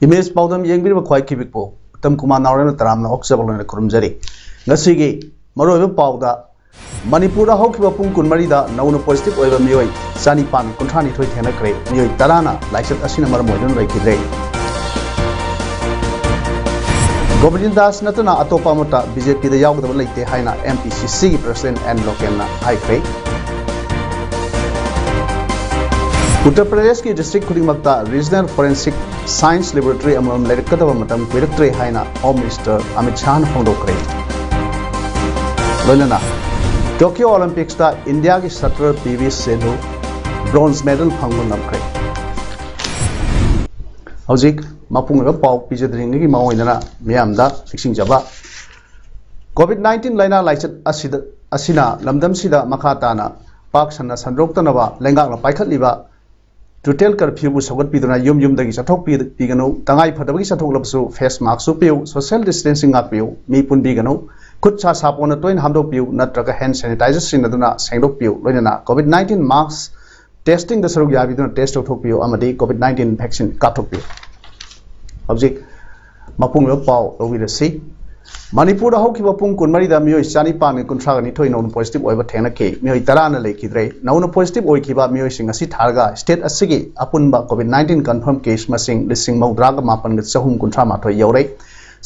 Image पाउदम येंबिरब ख्वाई किबिकपो तम कुमार नावरन तरामना ऑक्सबलन खुरुमजरी ngasiगी मरोइब पाउदा मणिपुर हौखिबा पुंग कुनमरीदा नौना पॉजिटिव ओइबा मियोय चानी पान कुंथ्रानी थोय थेनक्रे मियोय तराना लाइसेट असिना मरम ओइदन रैखिद्रे गोविंद दास नतना अतोपा मता बीजेपी दा यावगदब लैते हाइना एमपीसीसी की प्रेसिडेंट एन लोकेलना हाइख्रे उत्तर प्रदेश की डिस्ट्रिक्ट खुदिमक्ता रीजनल फोरेंसिक साइंस लेबोरेटरी अमम लेरकदब मतम कुइरक्त्रे हाइना होम मिनिस्टर अमित शाह फोंदोक्रे लोनना टोक्यो ओलंपिक्स दा इंडिया की shuttler PV Sindhu bronze medal फंगो नमख्रे हौजिक मपुंग पाउ पिजद्रिंग की मावइना मियामदा फिक्सिंग जबा कोविड-19 लाइना लाइचत असिना लमदम सिदा मखाताना पाक सन्ना संरोक्तनबा लेंगांगना पाइखतलिबा टोटल कर्फ्यू सौगटपीदना युम युमदगी चथोकपीगनो तंगाई फदबगी चथोकलबसु फेस मास्क सुपियु सोशल डिस्टेंसिंग आपियु मी पुनबीगनो खुद सा सापोन तोइन हामदोपियु नत्रगा हैंड सैनिटाइजर सिनदुना सेंगदोपियु लोइना कोविड-19 मास्क टेस्टिंग द सरुग याबिदुना टेस्ट तौथोपियु अमदी कोविड-19 वैक्सीन काथोपियु हौजिक मपुंग पाउ लौबिरसी मणिपुर हौखिबा पुंग कुनमरीदा मियोय चानिपान कुंथ्रागा निथोय नौन पॉजिटिव ओइबा थेनके मियोय तराना लेखिद्रे नौन पॉजिटिव ओइखिबा मियोय सिंग असि थारगा स्टेट असिगी अपुनबा कोविड-19 कन्फर्म केस मसिंग लिसिंग मौद्रागा मापन ग चहुम कुंथ्रा माथोय यौरे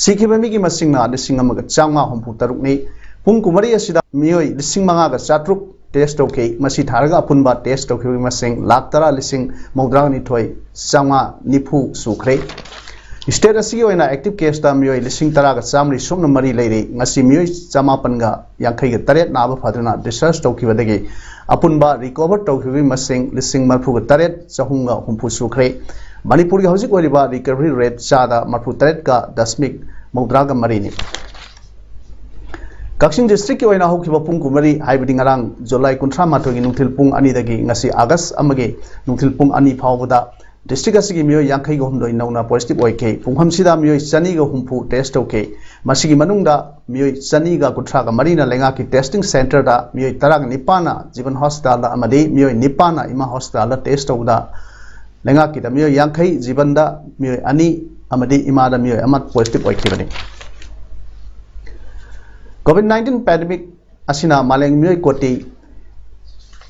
सिखिबा मिगी मसिंगना लिसिंग अमगा चांगा हमफु तरुकनी पुंग कुमरी असिदा मियोय लिसिंग मंगागा चाट्रुक टेस्ट तौके मसि थारगा अपुनबा टेस्ट तौखिबा मसिंग लाख तरा लिसिंग मौद्रागा निथोय चांगा निफु सुख्रे स्टेट असिगी ओइना एक्टिव केस दा मियोय लिसिंग तरागा चामरी सोमना मरी लेरे ngasi मियोय चामापनगा यांखैगा तरेट नाबा फादुना डिस्चार्ज तौखिबदगी अपुनबा रिकवर तौखिबि मसिंग लिसिंग मरफुगा तरेट चहुंगा हुंफु सुख्रे मणिपुर की हौजिक ओइरिबा रिकवरी रेट चादा मरफु तरेट का दशमिक मौद्रागा मरीनि कक्सिंग डिस्ट्रिक्ट की ओइना हौखिबा पुंग कुमरी हाइबदि ngarang जुलाई 19 की नुंथिल पुंग 2 दगी ngasi अगस्त अमगे नुंथिल पुंग 2 फावबदा डिस्ट्रिक्ट असिगी मियोय यांखै ग हुमदोय नौना पॉजिटिव ओइके पुंगहमसिदा मियोय चनी ग हुमफु टेस्ट तौके मसिगी मनुंगदा मियोय चनी ग कुथ्रा ग मरीना लेंगा की टेस्टिंग सेंटर दा मियोय तराग निपाना जीवन हॉस्पिटल दा अमदि मियोय निपाना इमा हॉस्पिटल दा टेस्ट तौदा लेंगा की दा मियोय यांखै जीवन दा मियोय अनि अमदि इमा दा मियोय अमत पॉजिटिव ओइखिबनि कोविड-19 पैंडेमिक असिना मालेंग मियोय कोटी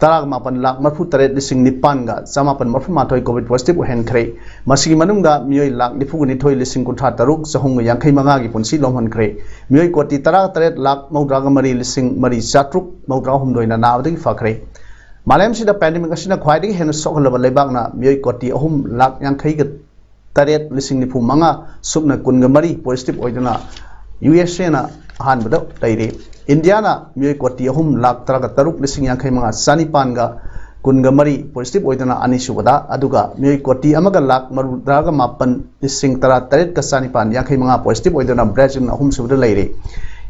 तराग मापन लाख मरफु तरेट लिसिंग निपानगा चामापन मरफु माथोय कोविड पॉजिटिव हेनख्रे मसिगी मनुंगदा मियोय लाख निफुग निथोय लिसिंग कुंथा तरुक चहुंग यांखै मंगा की पुंसी लोमहनख्रे मियोय कोटी तराग तरेट लाख मौद्रागा मरी लिसिंग मरी चाट्रुक मौद्रा हुमदोयना नाबदगी फखरे मालेम सिदा पैंडेमिक असिना ख्वाइदगी हेन सोखलबा लेबागना मियोय कोटी अहुम लाख यांखै ग तरेट लिसिंग निफु मंगा सुबना कुनगा मरी पॉजिटिव ओइदना यूएसए ना अहानबदा तैरे इंडिया ना मियोय कोटी अहुम लाख तरागा तरुक लिसिंग यांखै मंगा चानिपानगा कुनगा मरी पॉजिटिव ओइदना अनिसुबदा अदुगा मियोय कोटी अमगा लाख मरुद्रागा मापन लिसिंग तरा तरेट का चानिपान यांखै मंगा पॉजिटिव ओइदना ब्राजिल ना अहुम सुबदा लैरे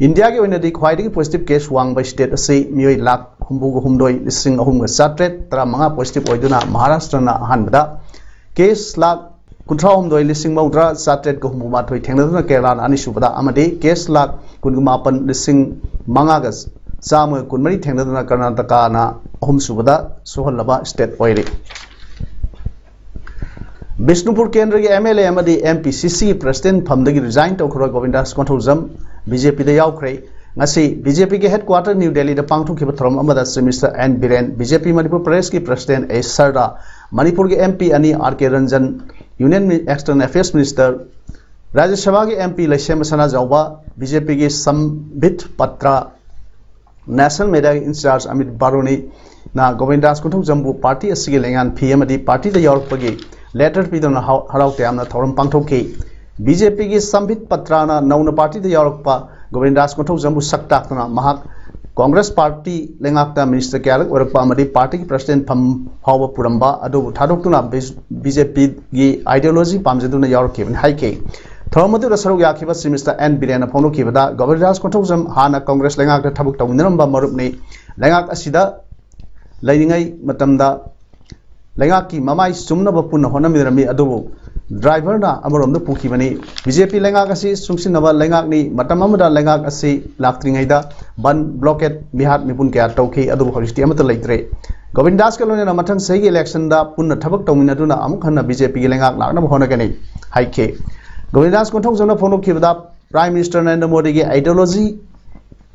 इंडिया के ओइनदि ख्वाइदगी पॉजिटिव केस वांगबा स्टेट असि मियोय लाख हुमबुग हुमदोय लिसिंग अहुम चाट्रेट तरा मंगा पॉजिटिव ओइदना महाराष्ट्र ना अहानबदा केस लाख कुंथ्रा हुमदोय लिसिंग मौद्रा चाट्रेट को हुमबु माथोय थेंगनदना केरला अनिसुबदा अमदि केस लाख कुनगमापन लिसिंग मंगागा चाम कुनमरी थेंगनदना कर्नाटका ना अहुम सुबदा सोहलबा स्टेट ओइरे बिष्णुपुर केंद्र के एमएलए अमदि एमपीसीसी प्रेसिडेंट फमदगी रिजाइन तौखरो गोविंदास कोंथौजम बीजेपी दा यावख्रे ngasi बीजेपी के हेडक्वार्टर न्यू दिल्ली दा पांगथोखिबा थोरम अमदा mister N Biren BJP Manipur Pradesh की प्रेसिडेंट ए सरदा मणिपुर के एमपी अनि RK Ranjan union external affairs minister Rajya Sabha के MP Leishemba Sanajaoba BJP के Sambit Patra national media incharge Amit बारोनी ना गोविंदास कोंथौजमबु पार्टी असिगे लेंगान फी अमदि पार्टी दा यावरपगी लेटर पीदोना हराउते आमना थोरम पांगथोखि बीजेपी की संबित पत्रा ना नौना पार्टी दा यावरपा गोविंदास कोंथौजमबु सक्ताक्तना महाक कांग्रेस पार्टी लेंगाक्ता मिनिस्टर क्यारक ओरकपा अमदी पार्टी की प्रेसिडेंट फम फाव पुरंबा अदुबु थादोक्तुना बीजेपी की आइडियोलॉजी पामजदुना यावरखिबन हाइके थरमदुदा सरुक याखिबा श्री मिस्टर एन बिरेन फोनोखिबदा गवर्नराज कोंथौजम हाना कांग्रेस लेंगाक्ता थबक तौमिनरंबा मरुपनि लेंगाक असिदा लैनिंगै मतमदा लेंगाक की ममाई सुमनब पुन होनमिरमी अदुबु ड्राइवर ना अमरोम पुखीबनी बीजेपी लेंगाक असी सुंगसिनब लेंगाकनी मतम अमदा लेंगाक असी लाक्त्रिङैदा बन ब्लॉकेट मिहात मिपुन क्या तौखी अदुबु हरिस्टी अमत लैत्रे गोविंदास के लोनेना मथंग सही इलेक्शन दा पुन थबक तौमिनदुना अमुक हन्ना बीजेपी की लेंगाक लाकनब होनगनी हाइके गोविंदास कोंथौजमना फोनोखिबदा प्राइम मिनिस्टर नरेंद्र मोदी की आइडियोलॉजी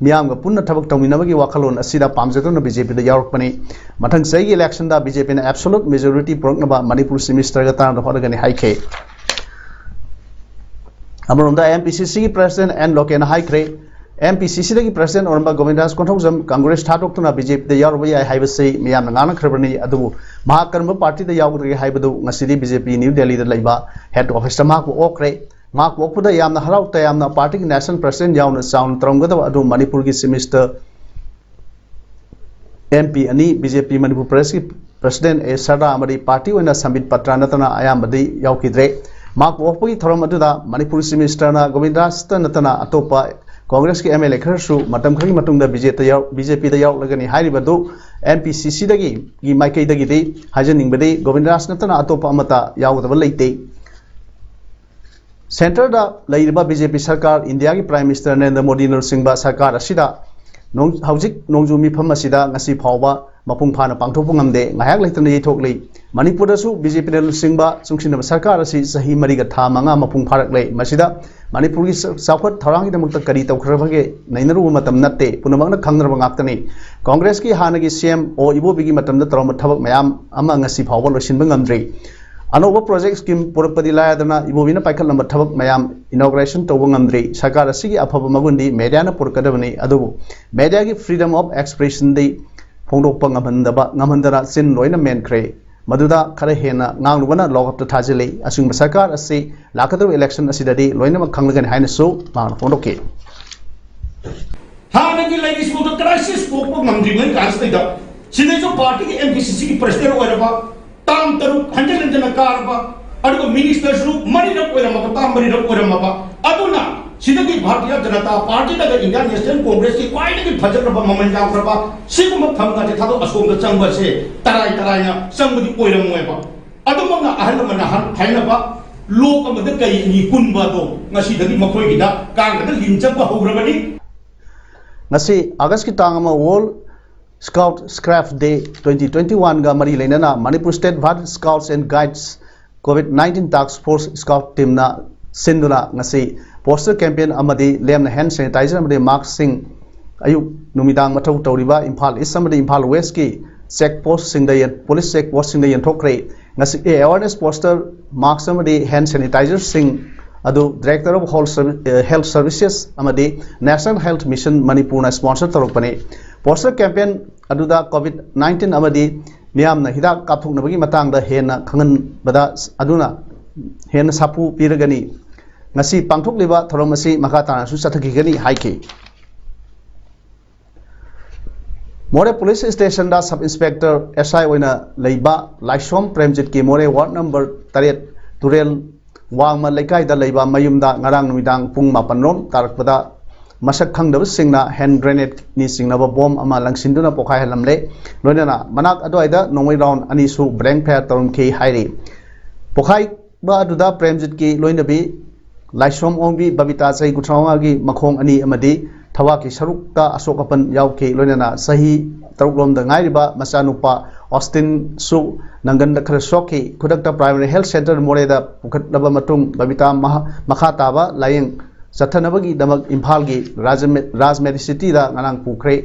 मियाम पुनः थबक तौमिनबगी वाखलोन असिदा पामजदुना बीजेपी दा यावरकपनी मथंग सही इलेक्शन दा बीजेपी ने एब्सोल्यूट मेजॉरिटी पुरकनबा मणिपुर मिनिस्टर गा तान होदगनी हाइखे अमरोंदा एमपीसीसी की प्रेसिडेंट एन लोकेन हाइख्रे एमपीसीसी की प्रेसिडेंट और गोविंदास कोंथौजम कांग्रेस थादोक्तुना बीजेपी दा यावरबा याय हाइबसे मियाम गानखरबनी अदुबु महाकर्म पार्टी दा यावरगे हाइबदु ngасidi बीजेपी न्यू दिल्ली दा लैबा हेड ऑफिस मा को ओक्रे माक वोकपुदा यामना हराउता यामना पार्टी की नेशनल प्रेसिडेंट याउन साउन तरंगदब अदु मणिपुर की मिनिस्टर एमपी अनि बीजेपी मणिपुर प्रेस की प्रेसिडेंट ए सरदा अमरी पार्टी ओइना संबित पत्र नतना आयामबदी याउकिद्रे माक वोकपुगी थरम अदुदा मणिपुर मिनिस्टर ना गोविंदास नतना अतोपा कांग्रेस के एमएलए खरसु मतम खरी मतुंगदा बीजेपी दा याउलगनी हाइरिबदु एमपीसीसी दगी की माइकई दगी दे हाजनिंगबदी गोविंदास नतना अतोपा अमता याउदब लैते सेंटर दा लैरिबा बीजेपी सरकार इंडिया की प्राइम मिनिस्टर नरेंद्र मोदी नरसिंहबा सरकार असिदा हौजिक नोंजु मिफम असिदा ngasi फावबा मपुंग फाना पांगथोकप ngamde ngayak leitana yethokle Manipur दसु बीजेपी नरसिंहबा चुंगसिनबा सरकार असि सही मरिगा था मंगा मपुंग फारकले मसिदा मणिपुर की साखत थौरांगी दमकता करी तौखरबगे नैनरु मतम नत्ते पुनमंगना खंगरबा ngaktani कांग्रेस की हानगी सीएम ओ इबोबिगी मतमदा तरम थबक मयाम अमा ngasi फावबा लोसिनबा ngamdri अनोबा प्रोजेक्ट स्कीम पुरपदी लायदना इबोबिना पाइखलम थबक मयाम इनॉग्रेशन तौब ngamdri सरकार असि अफब मगुंदी मीडियाना पुरकदबनी अदुबु मीडिया की फ्रीडम ऑफ एक्सप्रेशन दे फोंदोकपा ngamhandana sin लोइना मेनख्रे मदुदा खरे हेना nganglubana लॉकअप थाजिले असुंग सरकार असि लाकदब इलेक्शन असिददी लोइना खंगलगन हाइनसु मांग फोंदोके हानगी लेडीज को क्राइसिस को ngamdri कास्तेदा सिदेजो पार्टी की एमपीसीसी की प्रेसिडेंट ओइरबा ताम तरु हंजन कारबा अडुगो मिनिस्टर सु मरिरक ओइरमबा ताम मरिरक ओइरमबा अदुना सिदगी भारतीय जनता पार्टी दा इंडियन नेशनल कांग्रेस की क्वाइटगी फजरबा ममन जाफरबा सिगुम थमगा जे थादो असोम चंगबसे तराइना संगदी ओइरमोयबा अदुमना अहलमना हाइनबा लोक अमद कई नि कुनबा दो ngasiदगी मखोयगिदा कांगदा लिंचबा होग्रबनी ngasi अगस्त की तांगमा वर्ल्ड स्काउट स्क्रैप डे 2021 गा मरी लेना Manipur state Bharat scouts and guides कोविड-19 टास्क फोर्स स्काउट टीम ना सिंदुना ngasi पोस्टर कैंपेन अमदी लेमना हैंड सैनिटाइजर अमदी मास्क सिंग अयु नुमिदांग मथौ तौरिबा इम्फाल ईस्ट अमदी इम्फाल वेस्ट की चेक पोस्ट सिंग दे पुलिस चेक पोस्ट सिंग दे यंथोक्रे ngasi अवेयरनेस पोस्टर मास्क अमदी हैंड सैनिटाइजर सिंग अदु director of health services अमदी national health mission Manipur ना स्पॉन्सर तौरपने पोस्टर कैंपेन अदुदा कोविड-19 अमदी मियामना हिदा कापथोकनबगी मतंगदा हेना खंगनबदा अदुना हेना सापु पिरगनी ngasi pangthokliba thorom asi makha tana su chathakigani haike more police station da sub inspector SI oina leiba laisom premjit ki more ward number 8 turel wangma laikai da leiba mayumda ngarang numidang pung 8 rom tarakpada masak khangdaba singna hand grenade ni singnaba bomb ama langsinduna pokhai halamle loinana manak adoida nongoi round ani su blank fire torum ki hairi pokhai ba aduda premjit ki loinabi Laisom ओंबी बबिता सही गुथरावागी मखोंग अनि अमदी थवाकी सरुक्ता अशोकपन यावके लोइना सही तरुकलोम the गाइरिबा मचानुपा Austin सु नंगन खर सोके खुदक्ता primary health centre मोरेदा पुखतलबा मतुंग Babita मखा ताबा lying चथनबगी दमक इम्फाल गी राज मेडिसिटी दा nganang पुखरे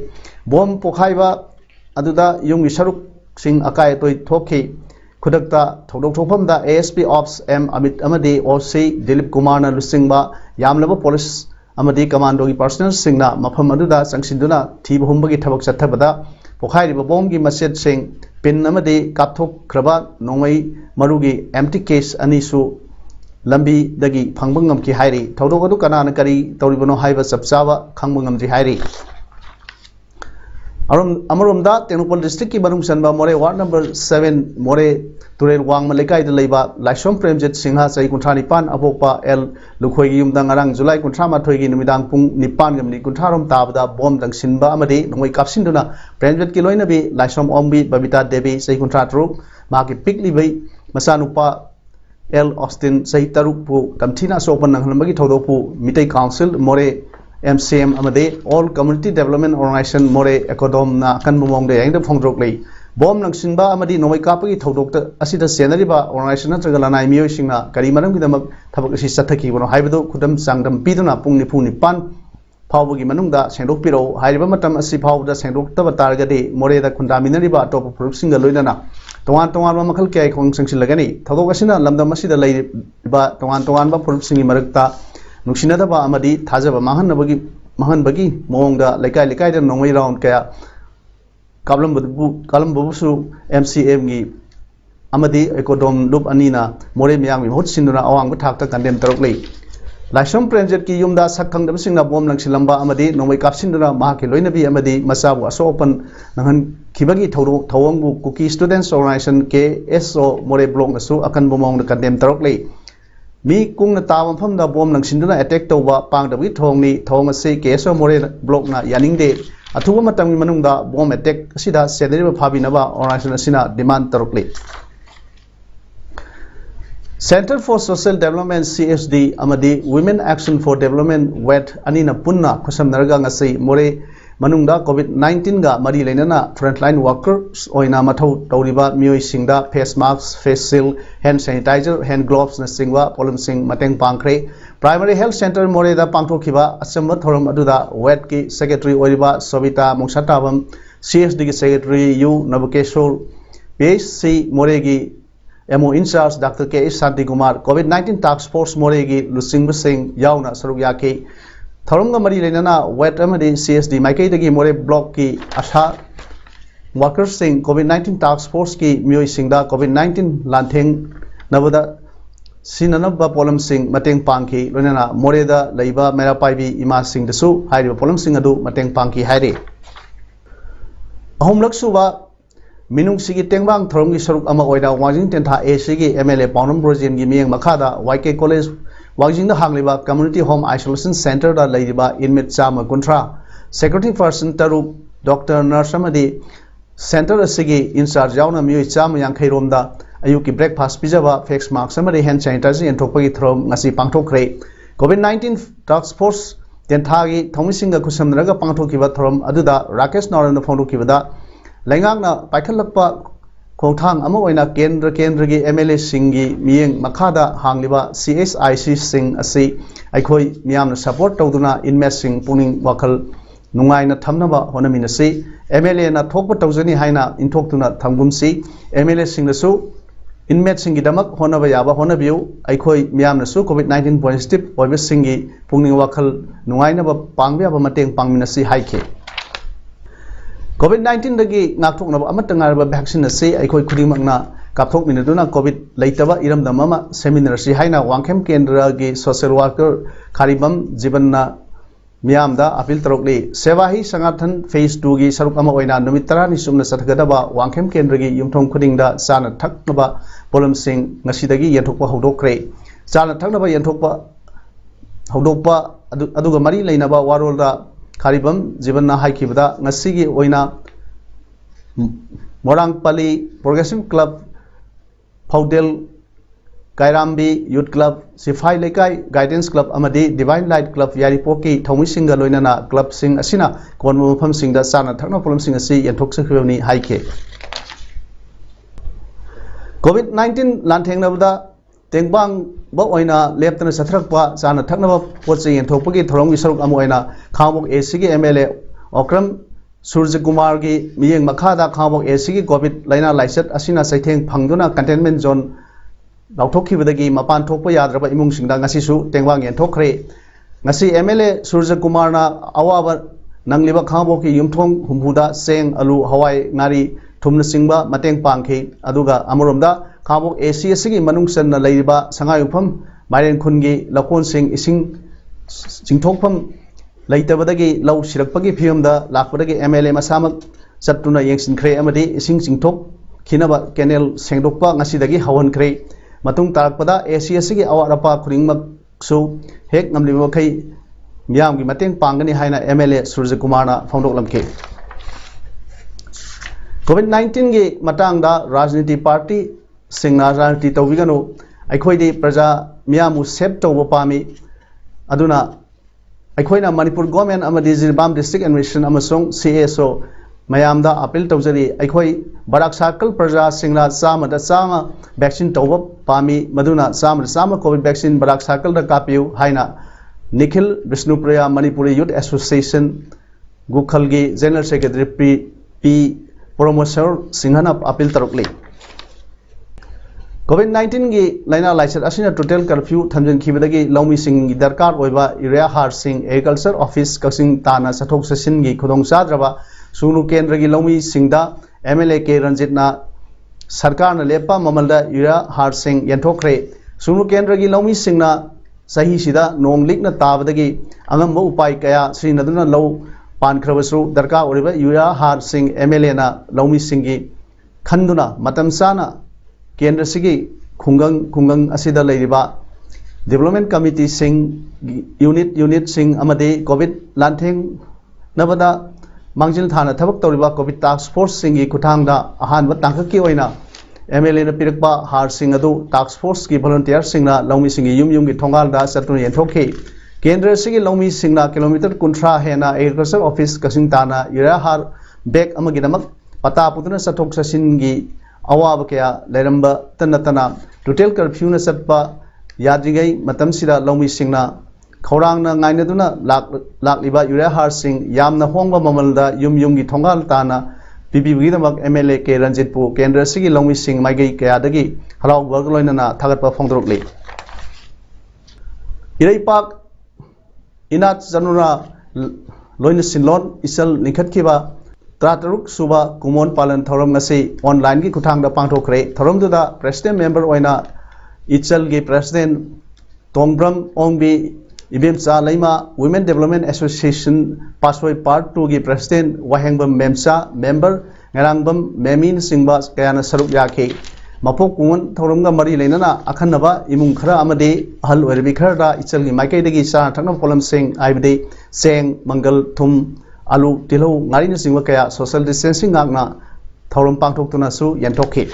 बम पोखाइबा अदुदा युंगी सरुक सिंग अकाय तोय थोके खुदक्ता थोदोकथोफमदा ASP ऑप्स एम अमित अमदी OC दिलीप कुमार ना लुसिंगबा यामलबा पुलिस अमदी कमांडो की पर्सनल सिंगना मफम अदुदा संगसिंदुना थीब हुंबगी थबक चथबदा पोखाइरिबा बोम की मसेज सिंग पिन अमदी कापथोकख्रबा नोंगै मरुगी एम्प्टी केस अनिसु लंबी दगी फंगबंगम की हाइरी थोदोक अदु कनाना करी तौरिबनो हाइबा चपचाबा खंगबंगम जी हाइरी अमरोमदा टेक्नोपॉल डिस्ट्रिक्ट की मनुंग चनबा मोरे वार्ड नंबर 7 मोरे तुरेल वांग मलेकाई द लेबा लाइसोम प्रेमजित सिंहा चै कुंठा निपान अपोपा एल लुखोई की युमदा ngarang जुलाई कुंठा माथोई की निमिदांग पुंग निपान गमनी कुंठा रोम ताबदा बॉम दंगसिनबा अमदि नोंगै कापसिनदुना प्रेमजित की लोइनबी लाइसोम ओमबी बबिता देवी चै कुंठा ट्रुक माकी पिकलिबै मसानुपा एल ऑस्टिन चै तरुक पु तमथिना सोपन नंगलमगी थौदोपु मितै काउंसिल मोरे MCM amade all community development organization more ekodom na kan mumong de yang de phongdrok lei bom nangsin ba amadi nomai kapagi thodok ta asida senari ba organization na tragala nai miyoi singna kari maram gidamak thabak asi sathaki bono haibado khudam sangdam piduna pung ni phu ni pan phawbugi manungda sendok piro haiba matam asi phawda sendok ta batargadi more da khunda minari ba top group singa loinana tongan tongan ba makhal kai khong sangsil lagani thodok asina lamdam asida lei ba tongan ba group singi marakta नुक्सिनदबा अमदी थाजब महनबगी मोंगदा लेकाय लेकाय द नोंगै round कया कालमबुसु MCM गी अमदी एकोडोम लुप अनीना मोरे मियांग होत सिनुना अवांग थाकता कंडेम तरक लई लाइसोम प्रेमजेट की युमदा सकखंगदब सिंगना बॉम लंगसिलंबा अमदी नोंगै कापसिनुना माके लोइनबी अमदी मसाबु असोपन नहन खिबगी थौवंगबु Kuki students organisation KSO Moreh block नसु अकन बुमोंग कंडेम तरक लई मी कुंग ताब मफमदा बॉम नंगसिनदुना अटैक तौबा पांगदबगी थोंगनी थोंग असे केसो मोरे ब्लॉक ना यानिंगदे अथुबा मतंगि मनुंगदा बॉम अटैक असिदा सेनरिबा फाबिनबा ऑर्गेनाइजेशन असिना डिमांड तरुकले centre for social development CSD अमदी वुमेन एक्शन फॉर डेवलपमेंट वेट अनिना पुन्ना खुसमनरगा ngasi Moreh manungda COVID-19 ga mari leinana frontline workers oina mathau tawriba mioi singda face mask face shield hand sanitizer hand gloves na singwa polum sing mateng pangkhre primary health center more da pangthokhiba asamba thoram aduda wet ki secretary oiriba Sobita Mungsatabam CSD ki secretary U Navakeshwar PHC more gi MO in charge Dr. K. Shanti Kumar COVID-19 task force more gi Lusing Singh yauna saruk yake थौरंग मरी लेना वेट CSD माइकई दगी Moreh block की ASHA workers सिंह COVID-19 task force की मियोई सिंगदा COVID-19 लांथेंग नबदा सिननब पोलम सिंह मतेंग पांकी लोनेना मोरेदा लैबा मेरा पाइबी इमा सिंह दसु हाइरिबा पोलम सिंह अदु मतेंग पांकी हाइरे अहुमलक सुबा मिनुंग सिगी टेंगबांग थौरंग की सरुक अमा ओइदा वाजिंग टेंथा AC की MLA पाउनम ब्रोजेन की मियंग मखादा YK कॉलेज वाजिंग हांगलिबा कम्युनिटी होम आइसोलेशन सेंटर दा लैरिबा इनमेट चामा कुंट्रा सेक्रेटरी पर्सन तरुक डॉक्टर नर्स अमदी सेंटर असिगी इंचार्ज यावना मियोई चामा यांखै रोमदा अयुकी ब्रेकफास्ट पिजाबा फेस मास्क अमदी हैंड सैनिटाइजर एंथोकपगी थ्रोम ngasi पांथोखरे COVID-19 टास्क फोर्स तेंथागी थौमिसिंगा खुसमनरगा पांथोखिबा थ्रोम अदुदा राकेश नौरन फोंदोखिबदा लैंगांगना पाइखलकपा खोंथांग अमा ओइना केंद्र की MLA सिंगी मियंग मखादा हांगलिबा CSIC सिंग असि अखोई मियामना सपोर्ट तौदुना इनमेट सिंग पुनिंग वखल नुंगाइना थमनबा होनमिनसि MLA ना थोकप तौजनी हाइना इंथोक्तुना थंगुमसि MLA सिंगसु इनमेट सिंगी दमक होनबा याबा होनबियु अखोई मियामनासु COVID-19 पॉजिटिव ओइबे सिंगी पुनिंग वखल नुंगाइनाबा पांगबियाबा मतेंग पांगमिनसि हाइखे COVID-19 दगी नाकथोकनबा अमतंगारबा वैक्सीन असे अखोई खुदिमकना कापथोकमिनदुना कोविड लैतबा इरमदम अमा सेमिनार सि हाइना वांखेम केंद्र की सोशल वर्कर खारिबम जीवनना मियामदा अपील तरोकले सेवा ही संगठन फेज 2 की सरुक अमा ओइना नुमित 10 नि सुमना सथगदबा वांखेम केंद्र की युमथों खुदिंगदा चाना थकनबा पोलम सिंह ngasiदगी यंथोकपा हौदोकरे चाना थकनबा यंथोकपा हौदोकपा अदुगा मरी लैनबा वारोलदा खारिबम जीवनना हाइखिबदा ngasiगी ओइना मोरांगपाली प्रोग्रेसिव क्लब फाउडेल कायरामबी यूथ क्लब सिफाई लेकाई गाइडेंस क्लब अमदी डिवाइन लाइट क्लब यारिपोकी थौमिसिंगा लोइनाना क्लब सिंग असिना कोनबो मफम सिंगदा चाना थकना पोलम सिंग असि यंथोकसखिबनी हाइखे COVID-19 लांथेंगनबदा तेंगबांग ब ओइना लेप्तना सथरकपा चाना थकनबा पोचे यंथोकपगी थौरंगी सरुक अमो ओइना खांबोक AC की MLA ओक्रम सूर्य कुमार की मियंग मखादा खांबोक AC की कोविड लाइना लाइसत असिना सैथेंग फंगदुना कंटेनमेंट जोन लाउथोखिबदगी मपान थोकपा याद्रबा इमुंगसिंगदा ngasisu तेंगबांग यंथोखरे ngasi MLA सूर्य कुमार ना अवाबा नंगलिबा खांबोकी युमथोंग हुमहुदा सेंग अलू हवाई नारी थुमना सिंगबा mateंग पांखे अदुगा अमरोमदा खांबोक AC असगी मनुंगसन लैरिबा संगायुफम माइरेन खुनगी लकोन सिंग इसिंग चिंथोकफम ꯂꯩꯇꯕꯗꯒꯤ ꯂꯧ ꯁꯤꯔꯛꯄꯒꯤ ꯐꯤꯕꯝꯗ ꯂꯥꯛꯄꯗꯒꯤ MLA ꯃꯁꯥꯃꯛ ꯆꯠꯇꯨꯅ ꯌꯦꯡꯁꯤꯟꯈ꯭ꯔꯦ ꯑꯃꯗꯤ ꯏꯁꯤꯡ ꯆꯤꯡꯊꯣꯛꯈꯤꯅꯕ ꯀꯦꯅꯦꯜ ꯁꯦꯡꯗꯣꯛꯄ ꯉꯁꯤꯗꯒꯤ ꯍꯧꯍꯟꯈ꯭ꯔꯦ ꯃꯇꯨꯡ ꯇꯥꯔꯛꯄꯗ AC ꯑꯁꯤꯒꯤ ꯑꯋꯥꯠ ꯑꯄꯥ ꯈꯨꯗꯤꯡꯃꯛꯁꯨ ꯍꯦꯛ ꯉꯝꯂꯤꯕ ꯃꯈꯩ ꯃꯤꯌꯥꯝꯒꯤ ꯃꯇꯦꯡ ꯄꯥꯡꯒꯅꯤ ꯍꯥꯏꯅ MLA ꯁꯨꯔꯖꯀꯨꯃꯥꯔꯅ ꯐꯣꯡꯗꯣꯛꯂꯝꯈꯤ COVID-19 ꯒꯤ ꯃꯇꯥꯡꯗ ꯔꯥꯖꯅꯤꯇꯤ ꯄꯥꯔꯇꯤ ꯁꯤꯡꯅ ꯔꯥꯖꯅꯤꯇꯤ ꯇꯧꯕꯤꯒꯅꯨ ꯑꯩꯈꯣꯏꯗꯤ ꯄ꯭ꯔꯖꯥ ꯃꯤꯌꯥꯝꯕꯨ ꯁꯦꯞ ꯇꯧꯕ ꯄꯥꯝꯃꯤ ꯑꯗꯨꯅ ꯑꯩꯈꯣꯏꯅ ꯃꯅꯤꯄꯨꯔ ꯒꯣꯔꯃꯦꯟ ꯑꯃꯗꯤ ꯖꯤꯔꯤꯕꯥꯝ ꯗꯤꯁꯇ꯭ꯔꯤꯛ ꯑꯦꯗꯃꯤꯅꯤꯁꯇ꯭ꯔꯦꯁꯟ ꯑꯃꯁꯨꯡ CSO ꯃꯌꯥꯝꯗ ꯑꯄꯤꯜ ꯇꯧꯖꯔꯤ ꯑꯩꯈꯣꯏ ꯕꯔꯥꯛ ꯁꯥꯔꯀꯜ ꯄ꯭ꯔꯖꯥꯁꯤꯡꯅ 100% ꯚꯦꯛꯁꯤꯟ ꯇꯧꯕ ꯄꯥꯝꯃꯤ ꯃꯗꯨꯅ 100% ꯀꯣꯚꯤꯗ ꯚꯦꯛꯁꯤꯟ ꯕꯔꯥꯛ ꯁꯥꯔꯀꯜꯗ ꯀꯥꯞꯄꯤꯌꯨ ꯍꯥꯏꯅ ꯅꯤꯈꯤꯜ ꯕꯤꯁꯅꯨꯄ꯭रिꯌꯥ ꯃꯅꯤꯄꯨꯔꯤ ꯌꯨꯠ ꯑꯦꯁꯣꯁꯤꯌꯦꯁꯟ ꯒꯨꯈꯜꯒꯤ ꯖꯦꯅꯔꯦꯜ ꯁꯦꯀ꯭ꯔꯦꯇꯔꯤ P ꯄ꯭ꯔꯣꯃꯣꯁꯔ ꯁꯤꯡꯍꯅ ꯑꯄꯤꯜ ꯇꯧꯔꯛꯂꯤ COVID-19 ꯒꯤ ꯂꯩꯅꯥ ꯂꯥꯏꯆꯠ ꯑꯁꯤꯅ ꯇꯣꯇꯦꯜ ꯀꯔꯐ꯭ꯌꯨ ꯊꯝꯖꯤꯟꯈꯤꯕꯗꯒꯤ ꯂꯧꯃꯤꯁꯤꯡꯒꯤ ꯗꯔꯀꯥꯔ ꯑꯣꯏꯕ ꯌꯨꯔꯤꯌꯥ ꯍꯥꯔꯁꯤꯡ ꯑꯦꯒ꯭ꯔꯤꯀꯜꯆꯔ ꯑꯣꯐꯤꯁ ꯀꯛꯆꯤꯡ ꯇꯥꯟꯅ ꯆꯠꯊꯣꯛ ꯆꯠꯁꯤꯟꯒꯤ ꯈꯨꯗꯣꯡꯆꯥꯗ꯭ꯔꯕ ꯁꯨꯅꯨ ꯀꯦꯟꯗ꯭ꯔꯒꯤ ꯂꯧꯃꯤꯁꯤꯡꯗ MLA K ꯔꯟꯖꯤꯠꯅ ꯁꯔꯀꯥꯔꯅ ꯂꯦꯞꯄ ꯃꯃꯜꯗ ꯌꯨꯔꯤꯌా ꯍꯥꯔꯁꯤꯡ ꯌꯦꯟꯊꯣꯛꯈ꯭ꯔꯦ ꯁꯨꯅꯨ ꯀꯦꯟꯗ꯭ꯔꯒꯤ ꯂꯧꯃꯤꯁꯤꯡꯅ ꯆꯍꯤꯁꯤꯗ ꯅꯣꯡ ꯂꯤꯛꯅ ꯇꯥꯕꯗꯒꯤ ꯑꯉꯝꯕ ꯎꯄꯥꯏ ꯀꯌꯥ ꯁꯤꯖꯤꯟꯅꯗꯨꯅ ꯂꯧ ꯄꯥꯟꯈ꯭ꯔꯕꯁꯨ ꯗꯔꯀꯥꯔ ꯑꯣꯏꯔꯤꯕ ꯌꯨꯔꯤꯌꯥ ꯍꯥꯔꯁꯤꯡ MLA ꯅ ꯂꯧꯃꯤꯁꯤꯡꯒꯤ ꯈꯟꯗꯨꯅ ꯃꯇꯝ ꯆꯥꯅ ꯀꯦꯟꯗ꯭ꯔꯁꯤꯒꯤ ꯈꯨꯡꯒꯪ ꯑꯁꯤꯗ ꯂꯩꯔꯤꯕ ꯗꯦꯕꯂꯞꯃꯦꯟꯠ ꯀꯃꯤꯇꯤꯁꯤꯡ ꯌꯨꯅꯤꯠꯁꯤꯡ ꯑꯃꯗꯤ ꯀꯣꯚꯤꯗ ꯂꯥꯟꯊꯦꯡꯅꯕꯗ ꯃꯥꯡꯖꯤꯜ ꯊꯥꯅ ꯊꯕꯛ ꯇꯧꯔꯤꯕ ꯀꯣꯚꯤꯗ ꯇꯥꯛꯁ ꯐꯣꯔꯁꯁꯤꯡꯒꯤ ꯈꯨꯠꯊꯥꯡꯗ ꯑꯍꯥꯟꯕ ꯇꯥꯡꯀꯛꯀꯤ ꯑꯣꯏꯅ MLA ꯅ ꯄꯤꯔꯛꯄ ꯍꯥꯔꯁꯤꯡ ꯑꯗꯨ ꯇꯥꯛꯁ ꯐꯣꯔꯁꯀꯤ ꯚꯣꯂꯨꯟꯇꯤꯌꯔꯁꯤꯡꯅ ꯂꯧꯃꯤꯁꯤꯡꯒꯤ ꯌꯨꯝꯒꯤ ꯊꯣꯡꯒꯥꯜꯗ ꯆꯠꯇꯨꯅ ꯌꯦꯟꯊꯣꯛꯈꯤ ꯀꯦꯟꯗ꯭ꯔ ꯑꯁꯤꯒꯤ ꯂꯧꯃꯤꯁꯤꯡꯅ ꯀꯤꯂꯣꯃꯤꯇꯔ 30 ꯍꯦꯟꯅ ꯑꯦꯒ꯭ꯔꯤꯀꯜꯆꯔ ꯑꯣꯐꯤꯁ ꯀꯛꯆꯤꯡ ꯇꯥꯟꯅ ꯌꯨꯔꯤꯌꯥ ꯍꯥꯔ ꯕꯦꯛ ꯑꯃꯒꯤꯗꯃꯛ ꯄꯇꯥ ꯄꯨꯗꯨꯅ ꯆꯠꯊꯣꯛ ꯆꯠꯁꯤꯟꯒꯤ ꯑꯋꯥꯕ ꯀꯌꯥ ꯂꯩꯔꯝꯕꯇ ꯅꯠꯇꯅ ꯇꯣꯇꯦꯜ ꯀꯔꯐ꯭ꯌꯨꯅ ꯆꯠꯄ ꯌꯥꯗ꯭ꯔꯤꯉꯩ ꯃꯇꯝꯁꯤꯗ ꯂꯧꯃꯤꯁꯤꯡꯅ ꯈꯧꯔꯥꯡꯅ ꯉꯥꯏꯅꯗꯨꯅ ꯂꯥꯛꯂꯤꯕ ꯌꯨꯔꯤꯌꯥ ꯍꯥꯔꯁꯤꯡ ꯌꯥꯝꯅ ꯍꯣꯡꯕ ꯃꯃꯜꯗ ꯌꯨꯝꯒꯤ ꯊꯣꯡꯒꯥꯜ ꯇꯥꯟꯅ ꯄꯤꯕꯤꯕꯒꯤꯗꯃꯛ MLA K ꯔꯟꯖꯤꯠꯄꯨ ꯀꯦꯟꯗ꯭ꯔ ꯑꯁꯤꯒꯤ ꯂꯧꯃꯤꯁꯤꯡ ꯃꯥꯏꯀꯩ ꯀꯌꯥꯗꯒꯤ ꯍꯔꯥꯎꯕꯒ ꯂꯣꯏꯅꯅ ꯊꯥꯒꯠꯄ ꯐꯣꯡꯗꯣꯛꯂꯤ ꯏꯔꯩꯄꯥꯛ ꯏꯅꯥꯠ ꯆꯅꯨꯔꯥ ꯂꯣꯏꯅ ꯁꯤꯟꯂꯣꯟ ꯏꯆꯜ ꯂꯤꯡꯈꯠꯈꯤꯕ 63 ꯁꯨꯕ ꯀꯨꯃꯣꯟ ꯄꯥꯂꯟ ꯊꯧꯔꯝ ꯉꯁꯤ ꯑꯣꯟꯂꯥꯏꯟꯒꯤ ꯈꯨꯠꯊꯥꯡꯗ ꯄꯥꯡꯊꯣꯛꯈ꯭ꯔꯦ ꯊꯧꯔꯝꯗꯨꯗ ꯄ꯭ꯔꯦꯁꯤꯗꯦꯟꯠ ꯃꯦꯝꯕꯔ ꯑꯣꯏꯅ ꯏꯆꯜꯒꯤ ꯄ꯭ꯔꯦꯁꯤꯗꯦꯟꯠ ꯇꯣꯡꯕ꯭ꯔꯝ ꯑꯣꯡꯕꯤ Ibemcha Laima women development association पासोई पार्ट 2 की president Wahengbam Memcha member ngrangbam memin singba kayana saruk yake mapok kungon thoromga mari leinana akhanaba imung khara amade ahal oirbi kharda ichalgi maikai dagi sa thakna polam sing aibde seng mangal thum alu tilo ngari na singwa kaya social distancing ngakna thorom pangthok tuna su yantokhi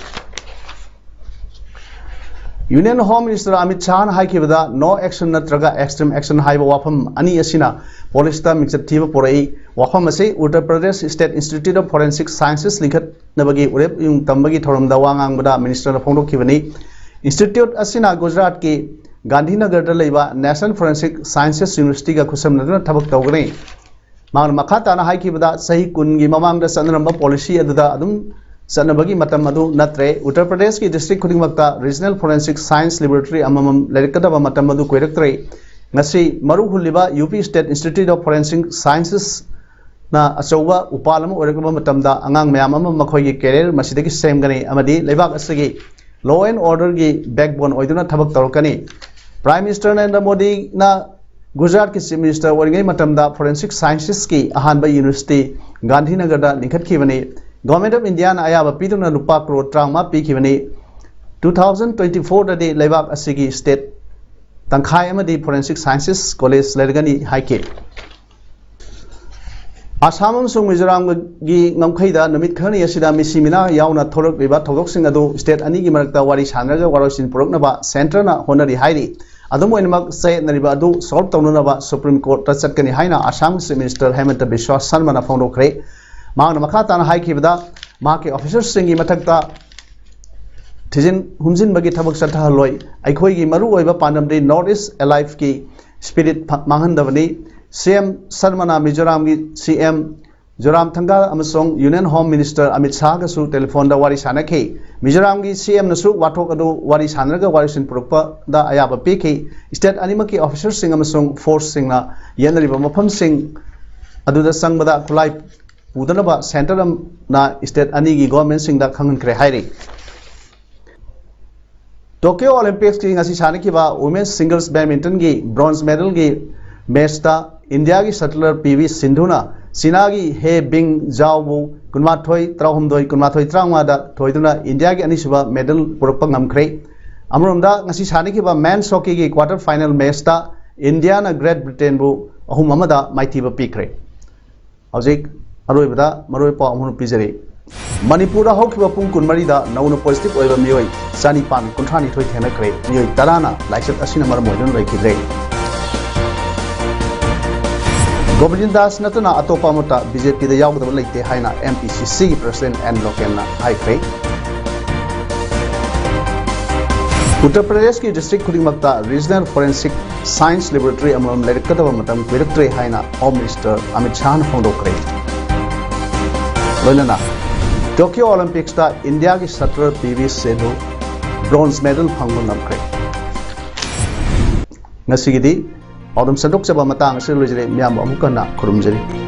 Union Home Minister Amit Shah na haikibada no action natraga extreme action haiba wafam ani asina polista mixed thiba porai wafam ase Uttar Pradesh State Institute of Forensic Sciences likhat nabagi urep yung tambagi thoramda wangang bada minister na phongdok khibani institute asina Gujarat ki Gandhinagar da leiba National Forensic Sciences University ga khusam na thabak tawgani mang makhata na haikibada sahi kun gi mamang da sanramba policy adada adum Sanabagi Matamadu Natre, Uttar Pradesh ki district Kudingmakta Regional Forensic Science Laboratory Amamam Lerikadaba Matamadu Querectory, Nasi Maru Huliba, UP State Institute of Forensic Sciences na Asowa, Upalam, Urekaba Matamda, Angang Mayamam Makoyi Career, Masidiki Samgani, Amadi, Levak Asagi, Law and Order gi backbone Oiduna Tabak Torkani. Prime Minister Narendra Modi na Gujarat ki Chief Minister Waringai Matamda Forensic Sciences ki Ahanba University, Gandhinagar da Linkat Kivani. Government of India na ayaba piduna lupa crore trauma pikibani 2024 da de lebak asigi state tangkhai amadi forensic sciences college lergani haike Assam amsung Mizoram gi ngamkhai da namit khani asida misimina yauna thorak liba thodok sing adu state ani gi marakta wari sanraga warosin purokna ba center na honari hairi adum oinmak sai nariba adu solve tawnuna ba Supreme Court ta chatkani haina Assam Chief Minister Hemanta Biswa Sarma na phongdokre Mang Makata na haikibada Maki officers singi matakta Tijin Humzin Bagi Tabak Sata Haloi, Aikoi Maru Eva Pandamdi Northeast Alive ki Spirit Mahandavani, CM Sarmana Mizoram CM Joram Tanga Amasong Union Home Minister Amit Shah Gasu telephone da wari sanake Mizoram gi CM Nasu Watok Adu wari sanraga warisin Purukpa da Ayaba Piki State Animaki officers sing Amasong Force Singna Yanariba Mapam Sing Aduda Sangbada Kulai Udanaba Center na state anigi government sing da khangan kre hairi Tokyo Olympics ki ngasi sanaki ba women's singles badminton gi bronze medal gi match ta India की shuttler PV सिंधुना चीना की हे Bing जाओबू कुनमाथोई त्राहुमदोई कुनमाथोई त्रांगवादा थोइदुना India की अनिसुबा medal पुरक्पा ngamkhre अमरोमदा ngasi सानिखिबा men's hockey की क्वार्टर फाइनल मैच ता इंडिया ना ग्रेट ब्रिटेन बु अहुम अमदा माइथीबा पीखरे हौजिक अरोइबदा मरोइ पाउ अमुन पिजरे मणिपुर हौखिबा पुंग कुनमरीदा नौना पॉजिटिव ओइबा मियोय चानिपान कुंथ्रानी थोइ थेनखरे मियोय तराना लाइसेट असिना मरम ओइदुन लैखिद्रे गोविंद दास नतना अतोपा मता बीजेपी दा यावगदब लेते हाइना एमपीसीसी की प्रेसिडेंट एन लोकेलना हाइखरे उत्तर प्रदेश की डिस्ट्रिक्ट खुदिमक्ता रीजनल फोरेंसिक साइंस लेबोरेटरी अमरम लेरकदब मतम कुइरक्त्रे हाइना होम मिनिस्टर अमित शाह फोंदोक्रे लोइनना टोक्यो ओलंपिक्स ता इंडिया की shuttler PV Sindhu bronze medal फंगबा ngamkhre ngasi gidi Odom sadok chaba matang se lojire myam amukana khurumjari